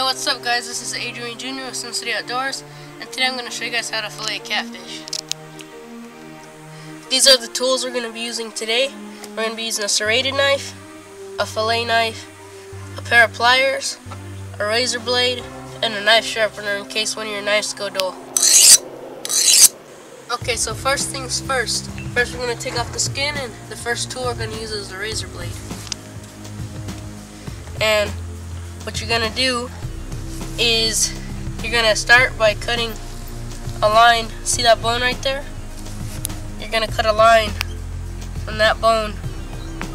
Hey, what's up guys, this is Adrian Jr. with Sun City Outdoors, and today I'm going to show you guys how to fillet a catfish. These are the tools we're going to be using today. We're going to be using a serrated knife, a fillet knife, a pair of pliers, a razor blade, and a knife sharpener in case one of your knives go dull. Okay, so first things first. First we're going to take off the skin, and the first tool we're going to use is the razor blade. And what you're going to do is you're going to start by cutting a line. See that bone right there? You're going to cut a line from that bone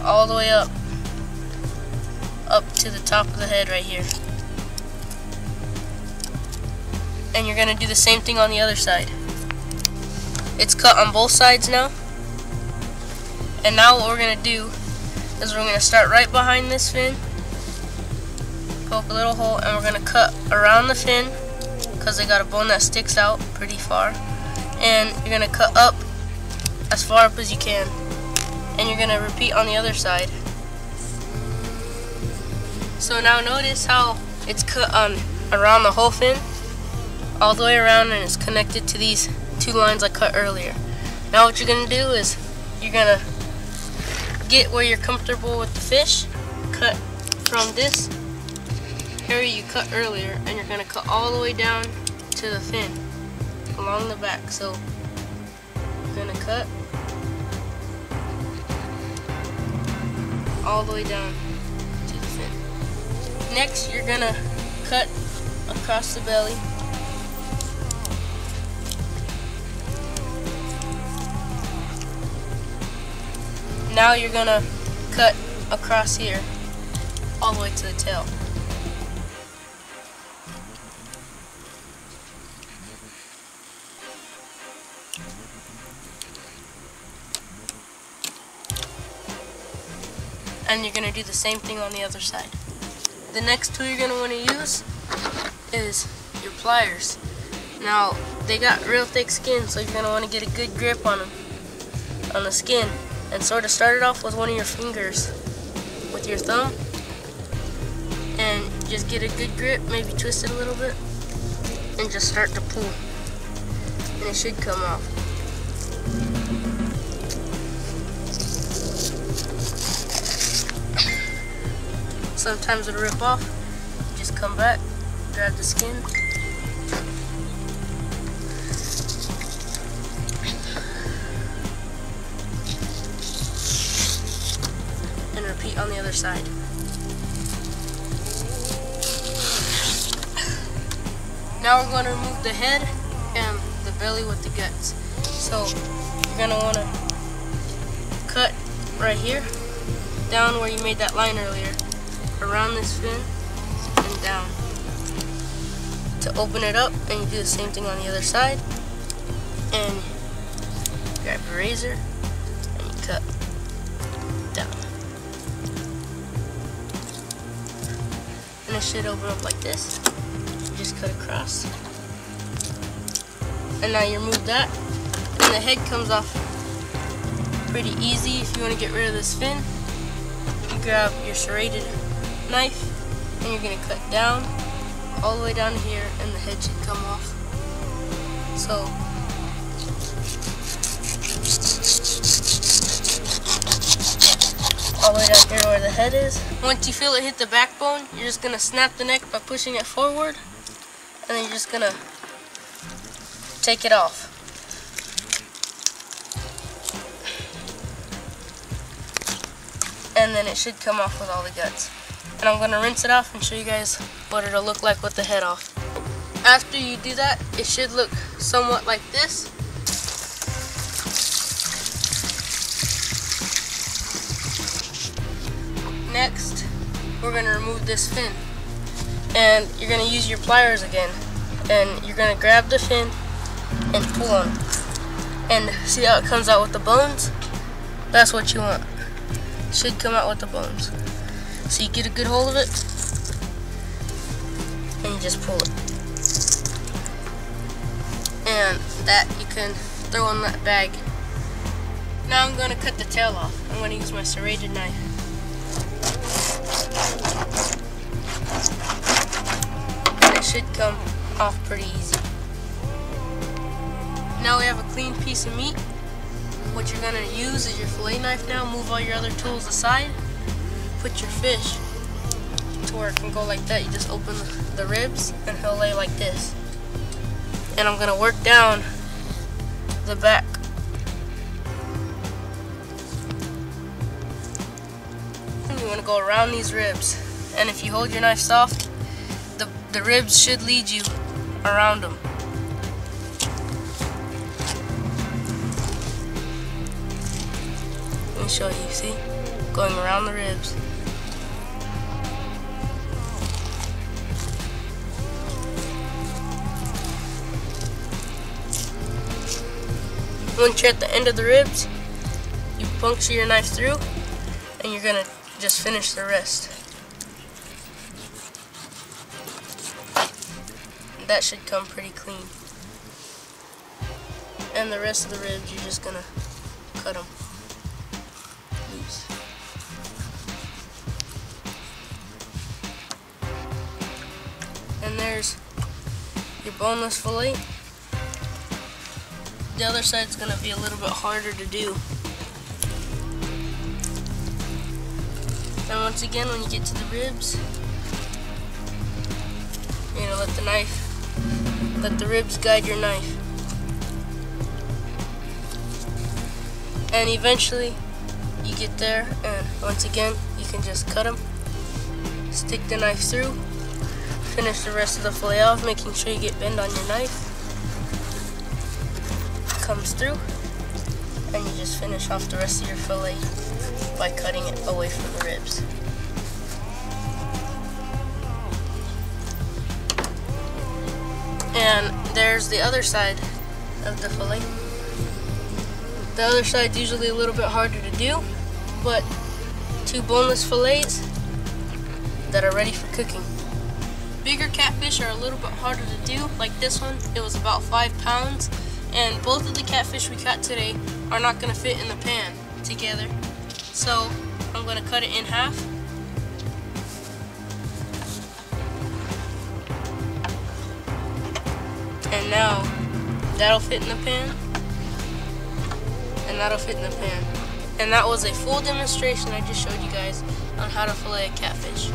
all the way up to the top of the head right here. And you're going to do the same thing on the other side. It's cut on both sides now. And now what we're going to do is we're going to start right behind this fin, poke a little hole, and we're going to cut around the fin because they got a bone that sticks out pretty far. And you're going to cut up as far up as you can. And you're going to repeat on the other side. So now notice how it's cut on around the whole fin, all the way around, and it's connected to these two lines I cut earlier. Now what you're going to do is you're going to get where you're comfortable with the fish, cut from this area you cut earlier, and you're going to cut all the way down to the fin along the back. So you're going to cut all the way down to the fin. Next you're going to cut across the belly. Now you're going to cut across here all the way to the tail. And you're going to do the same thing on the other side. The next tool you're going to want to use is your pliers. Now, they got real thick skin, so you're going to want to get a good grip on them, on the skin. And sort of start it off with one of your fingers, with your thumb. And just get a good grip, maybe twist it a little bit, and just start to pull. And it should come off. Sometimes it'll rip off. You just come back, grab the skin, and repeat on the other side. Now we're going to remove the head and the belly with the guts. So you're going to want to cut right here, down where you made that line earlier, around this fin and down. To open it up, and you do the same thing on the other side, and grab your razor and you cut down. And it should open up like this. You just cut across. And now you remove that, and the head comes off pretty easy. If you want to get rid of this fin, you grab your serrated knife, and you're going to cut down all the way down to here, and the head should come off. So all the way down here where the head is. Once you feel it hit the backbone, you're just going to snap the neck by pushing it forward, and then you're just going to take it off. And then it should come off with all the guts. And I'm going to rinse it off and show you guys what it'll look like with the head off. After you do that, it should look somewhat like this. Next, we're going to remove this fin. And you're going to use your pliers again. And you're going to grab the fin and pull on it. And see how it comes out with the bones? That's what you want. It should come out with the bones. So you get a good hold of it, and you just pull it. And that you can throw in that bag. Now I'm going to cut the tail off. I'm going to use my serrated knife. should come off pretty easy. Now we have a clean piece of meat. What you're gonna use is your fillet knife now. Move all your other tools aside. Put your fish to where it can go like that. You just open the ribs and he'll lay like this. And I'm gonna work down the back. And you wanna go around these ribs. And if you hold your knife soft, the ribs should lead you around them. Let me show you, see? Going around the ribs. Once you're at the end of the ribs, you puncture your knife through and you're gonna just finish the rest. That should come pretty clean. And the rest of the ribs, you're just gonna cut them loose. And there's your boneless fillet. The other side's gonna be a little bit harder to do. And once again, when you get to the ribs, you're gonna let the ribs guide your knife. And eventually, you get there, and once again, you can just cut them, stick the knife through, finish the rest of the fillet off, making sure you get bend on your knife. Comes through, and you just finish off the rest of your fillet by cutting it away from the ribs. And there's the other side of the fillet. The other side's usually a little bit harder to do, but 2 boneless fillets that are ready for cooking. Bigger catfish are a little bit harder to do, like this one. It was about 5 pounds, and both of the catfish we caught today are not going to fit in the pan together. So I'm going to cut it in half. And now that'll fit in the pan, and that'll fit in the pan. And that was a full demonstration I just showed you guys on how to fillet a catfish.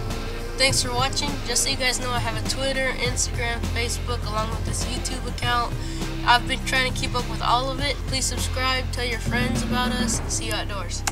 Thanks for watching. Just so you guys know, I have a Twitter, Instagram, Facebook, along with this YouTube account. I've been trying to keep up with all of it. Please subscribe, tell your friends about us. See you outdoors.